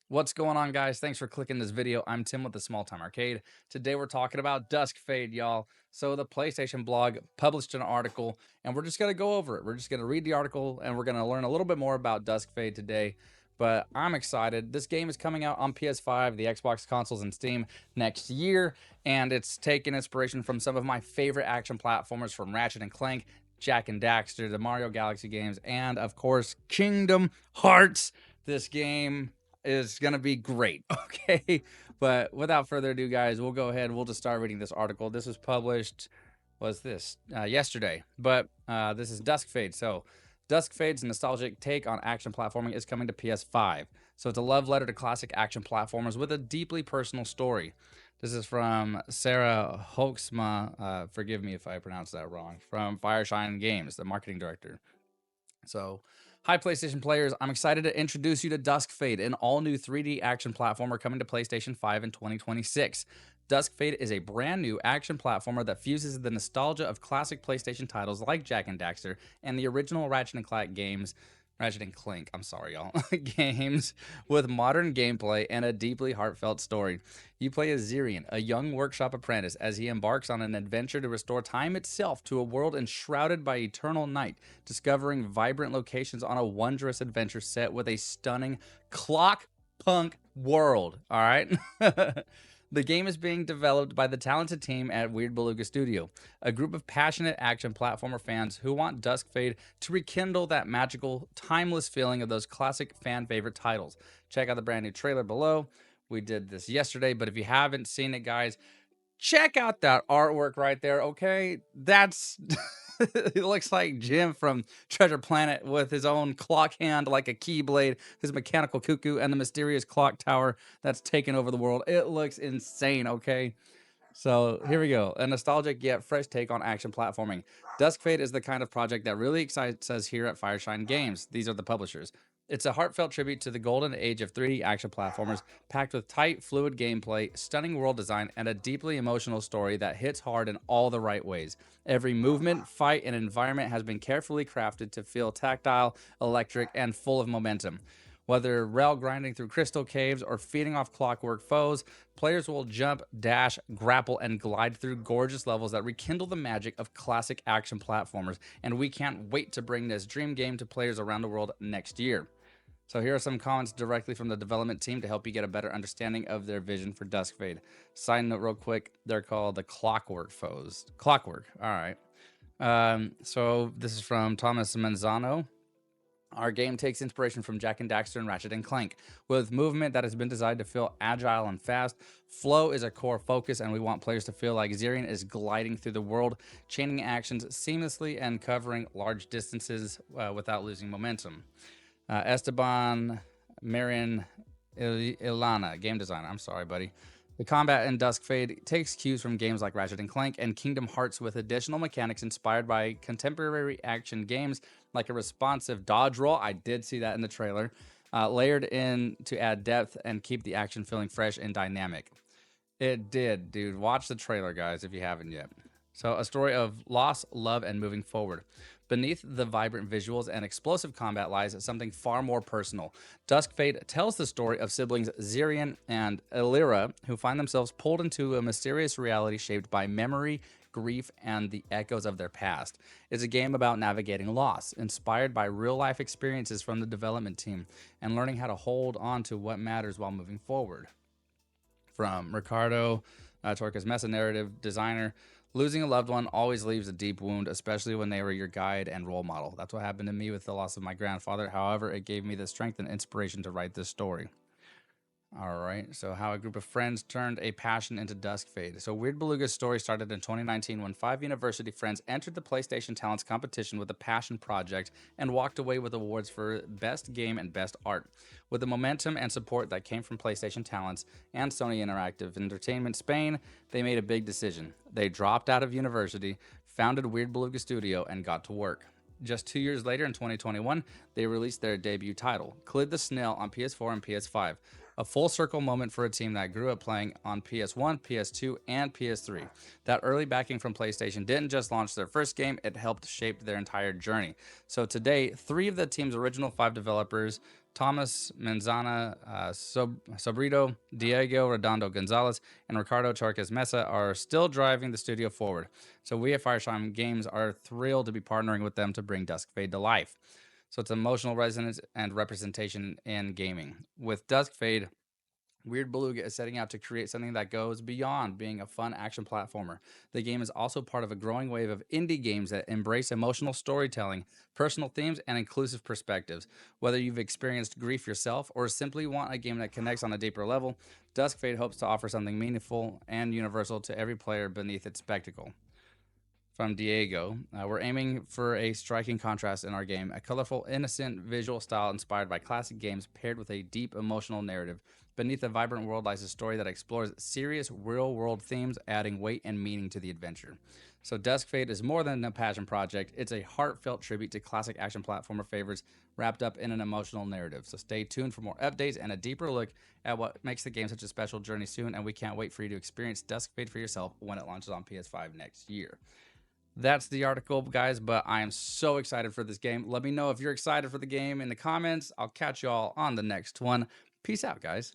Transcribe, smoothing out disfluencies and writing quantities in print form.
What's going on, guys? Thanks for clicking this video. I'm Tim with the Small Time Arcade. Today we're talking about Duskfade, y'all. So the PlayStation blog published an article, and we're just gonna go over it. We're just gonna read the article, and we're gonna learn a little bit more about Duskfade today. But I'm excited. This game is coming out on PS5, the Xbox consoles, and Steam next year, and it's taken inspiration from some of my favorite action platformers, from Ratchet and Clank, Jack and Daxter, the Mario Galaxy games, and of course Kingdom Hearts. This game is going to be great. Okay. But without further ado, guys, we'll go ahead. We'll just start reading this article. This was published, yesterday. But this is Duskfade. So, Duskfade's nostalgic take on action platforming is coming to PS5. So, it's a love letter to classic action platformers with a deeply personal story. This is from Sarah Hoaxma. Forgive me if I pronounced that wrong. From Fireshine Games, the marketing director. So, hi, PlayStation players. I'm excited to introduce you to Duskfade, an all new 3D action platformer coming to PlayStation 5 in 2026. Duskfade is a brand new action platformer that fuses the nostalgia of classic PlayStation titles like Jak and Daxter and the original Ratchet and Clank, I'm sorry, y'all, games with modern gameplay and a deeply heartfelt story. You play as Zirian, a young workshop apprentice, as he embarks on an adventure to restore time itself to a world enshrouded by eternal night, discovering vibrant locations on a wondrous adventure set with a stunning clock punk world. All right. The game is being developed by the talented team at Weird Beluga Studio, a group of passionate action platformer fans who want Duskfade to rekindle that magical, timeless feeling of those classic fan favorite titles. Check out the brand new trailer below. We did this yesterday, but if you haven't seen it, guys, check out that artwork right there, okay? That's it looks like Jim from Treasure Planet with his own clock hand like a keyblade, his mechanical cuckoo, and the mysterious clock tower that's taken over the world. It looks insane, okay? So here we go. A nostalgic yet fresh take on action platforming. Duskfade is the kind of project that really excites us here at Fireshine Games. These are the publishers. It's a heartfelt tribute to the golden age of 3D action platformers, packed with tight, fluid gameplay, stunning world design, and a deeply emotional story that hits hard in all the right ways. Every movement, fight, and environment has been carefully crafted to feel tactile, electric, and full of momentum. Whether rail grinding through crystal caves or feeding off clockwork foes, players will jump, dash, grapple, and glide through gorgeous levels that rekindle the magic of classic action platformers. And we can't wait to bring this dream game to players around the world next year. So here are some comments directly from the development team to help you get a better understanding of their vision for Duskfade. Side note real quick, they're called the Clockwork Foes. Clockwork, all right. So this is from Thomas Manzano. Our game takes inspiration from Jak and Daxter and Ratchet and Clank, with movement that has been designed to feel agile and fast. Flow is a core focus, and we want players to feel like Zirian is gliding through the world, chaining actions seamlessly and covering large distances without losing momentum. Esteban Marin Ilana, game designer. I'm sorry, buddy. The combat in Duskfade takes cues from games like Ratchet and Clank and Kingdom Hearts, with additional mechanics inspired by contemporary action games like a responsive dodge roll. I did see that in the trailer. Layered in to add depth and keep the action feeling fresh and dynamic. It did, dude. Watch the trailer, guys, if you haven't yet. So, a story of loss, love, and moving forward. Beneath the vibrant visuals and explosive combat lies something far more personal. Duskfade tells the story of siblings Zirian and Elira, who find themselves pulled into a mysterious reality shaped by memory, grief, and the echoes of their past. It's a game about navigating loss, inspired by real-life experiences from the development team, and learning how to hold on to what matters while moving forward. From Ricardo Torres Mesa, narrative designer. Losing a loved one always leaves a deep wound, especially when they were your guide and role model. That's what happened to me with the loss of my grandfather. However, it gave me the strength and inspiration to write this story. All right, so how a group of friends turned a passion into Duskfade. So Weird Beluga's story started in 2019 when 5 university friends entered the PlayStation Talents competition with a passion project and walked away with awards for Best Game and Best Art. With the momentum and support that came from PlayStation Talents and Sony Interactive Entertainment Spain, they made a big decision. They dropped out of university, founded Weird Beluga Studio, and got to work. Just 2 years later, in 2021, they released their debut title, Clid the Snail, on PS4 and PS5. A full circle moment for a team that grew up playing on PS1, PS2, and PS3. That early backing from PlayStation didn't just launch their first game, it helped shape their entire journey. So today, 3 of the team's original 5 developers, Thomas Manzana, Sobrito, Diego Redondo Gonzalez, and Ricardo Charquez Mesa are still driving the studio forward. So we at Fireshine Games are thrilled to be partnering with them to bring Duskfade to life. So it's emotional resonance and representation in gaming. With Duskfade, Weird Beluga is setting out to create something that goes beyond being a fun action platformer. The game is also part of a growing wave of indie games that embrace emotional storytelling, personal themes, and inclusive perspectives. Whether you've experienced grief yourself or simply want a game that connects on a deeper level, Duskfade hopes to offer something meaningful and universal to every player beneath its spectacle. From Diego. We're aiming for a striking contrast in our game, a colorful, innocent visual style inspired by classic games paired with a deep emotional narrative. Beneath the vibrant world lies a story that explores serious real-world themes, adding weight and meaning to the adventure. So Duskfade is more than a passion project. It's a heartfelt tribute to classic action platformer favorites wrapped up in an emotional narrative. So stay tuned for more updates and a deeper look at what makes the game such a special journey soon, and we can't wait for you to experience Duskfade for yourself when it launches on PS5 next year. That's the article, guys, but I am so excited for this game. Let me know if you're excited for the game in the comments. I'll catch y'all on the next one. Peace out, guys.